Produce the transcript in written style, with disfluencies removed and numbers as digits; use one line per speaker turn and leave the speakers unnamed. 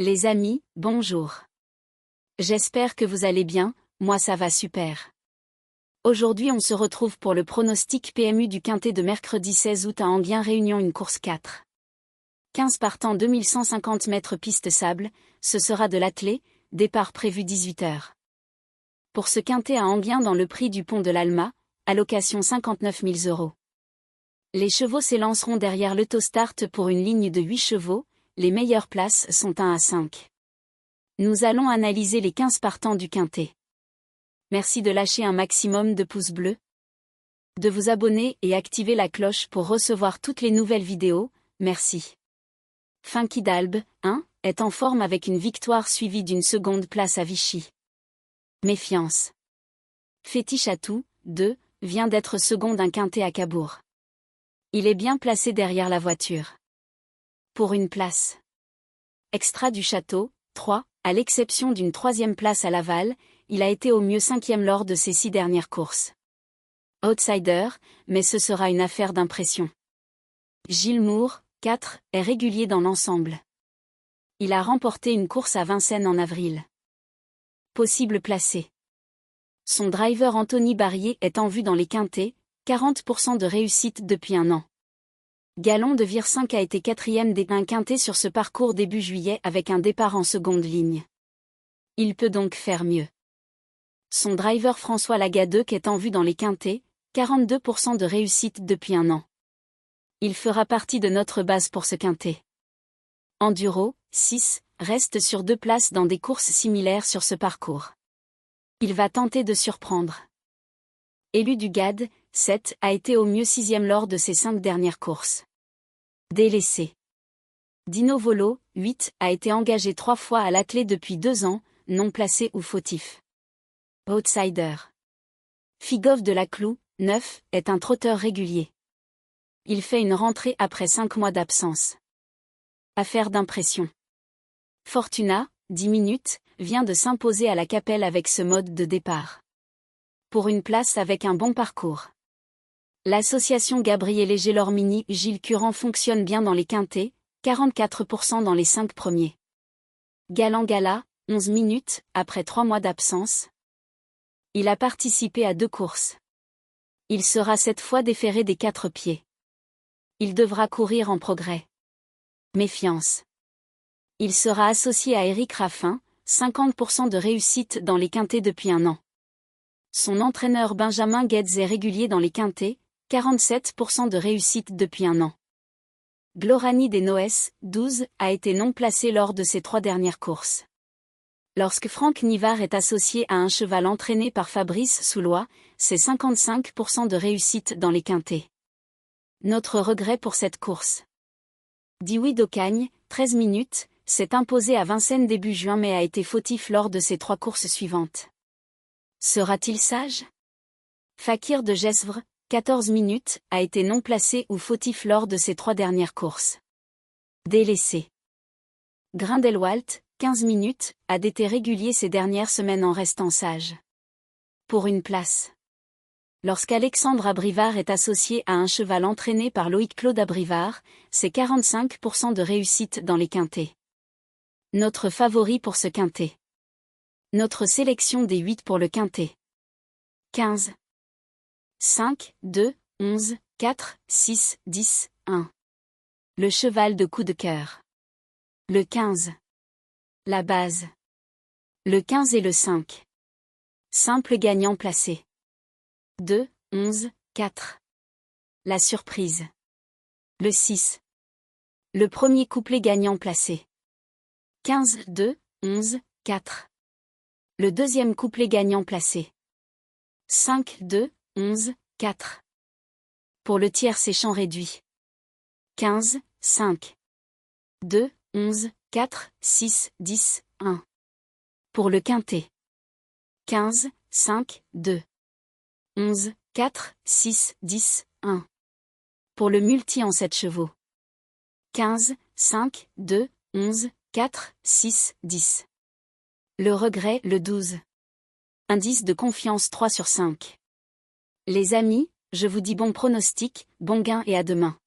Les amis, bonjour. J'espère que vous allez bien, moi ça va super. Aujourd'hui on se retrouve pour le pronostic PMU du quintet de mercredi 16 août à Enghien Réunion une course 4. 15 partants 2150 mètres piste sable, ce sera de l'attelé, départ prévu 18h. Pour ce quintet à Enghien dans le prix du pont de l'Alma, allocation 59 000 €. Les chevaux s'élanceront derrière l'autostart pour une ligne de 8 chevaux, les meilleures places sont 1 à 5. Nous allons analyser les 15 partants du quintet. Merci de lâcher un maximum de pouces bleus, de vous abonner et activer la cloche pour recevoir toutes les nouvelles vidéos, merci. Funky d'Albe, 1, est en forme avec une victoire suivie d'une seconde place à Vichy. Méfiance. Fétiche Atout, 2, vient d'être second d'un quintet à Cabourg. Il est bien placé derrière la voiture. Pour une place. Extra du Château, 3, à l'exception d'une 3e place à Laval, il a été au mieux 5e lors de ses 6 dernières courses. Outsider, mais ce sera une affaire d'impression. Gilles Moore, 4, est régulier dans l'ensemble. Il a remporté une course à Vincennes en avril. Possible placé. Son driver Anthony Barrier est en vue dans les quintets, 40% de réussite depuis un an. Galon de Vire 5 a été 4e d'un quintet sur ce parcours début juillet avec un départ en seconde ligne. Il peut donc faire mieux. Son driver François Lagadec est en vue dans les quintets, 42% de réussite depuis un an. Il fera partie de notre base pour ce quintet. Enduro, 6, reste sur 2 places dans des courses similaires sur ce parcours. Il va tenter de surprendre. Élu du GAD, 7, a été au mieux 6e lors de ses 5 dernières courses. Délaissé. Dino Volo, 8, a été engagé 3 fois à l'attelé depuis 2 ans, non placé ou fautif. Outsider. Figov de la Clou, 9, est un trotteur régulier. Il fait une rentrée après 5 mois d'absence. Affaire d'impression. Fortuna, 10 minutes, vient de s'imposer à la Capelle avec ce mode de départ. Pour une place avec un bon parcours. L'association Gabriel Gélormini Gilles Curand fonctionne bien dans les quintets, 44% dans les 5 premiers. Galant Gala, 11 minutes, après 3 mois d'absence. Il a participé à 2 courses. Il sera cette fois déféré des 4 pieds. Il devra courir en progrès. Méfiance. Il sera associé à Éric Raffin, 50% de réussite dans les quintets depuis un an. Son entraîneur Benjamin Guedes est régulier dans les quintets, 47% de réussite depuis un an. Glorani des Noès, 12, a été non placé lors de ses 3 dernières courses. Lorsque Franck Nivard est associé à un cheval entraîné par Fabrice Soulois, c'est 55% de réussite dans les quintets. Notre regret pour cette course. Dioui d'Ocagne, 13 minutes, s'est imposé à Vincennes début juin mais a été fautif lors de ses 3 courses suivantes. Sera-t-il sage? Fakir de Gesvres, 14 minutes, a été non placé ou fautif lors de ses 3 dernières courses. Délaissé. Grindelwald, 15 minutes, a été régulier ces dernières semaines en restant sage. Pour une place. Lorsqu'Alexandre Abrivard est associé à un cheval entraîné par Loïc Claude Abrivard, c'est 45% de réussite dans les quintets. Notre favori pour ce quintet. Notre sélection des 8 pour le quintet. 15. 5, 2, 11, 4, 6, 10, 1. Le cheval de coup de cœur. Le 15. La base. Le 15 et le 5. Simple gagnant placé. 2, 11, 4. La surprise. Le 6. Le premier couplet gagnant placé. 15, 2, 11, 4. Le deuxième couplet gagnant placé. 5, 2, 11, 4. Pour le tiercé champ réduit. 15, 5. 2, 11, 4, 6, 10, 1. Pour le quintet. 15, 5, 2. 11, 4, 6, 10, 1. Pour le multi en 7 chevaux. 15, 5, 2, 11, 4, 6, 10. Le regret, le 12. Indice de confiance 3 sur 5. Les amis, je vous dis bon pronostic, bon gain et à demain.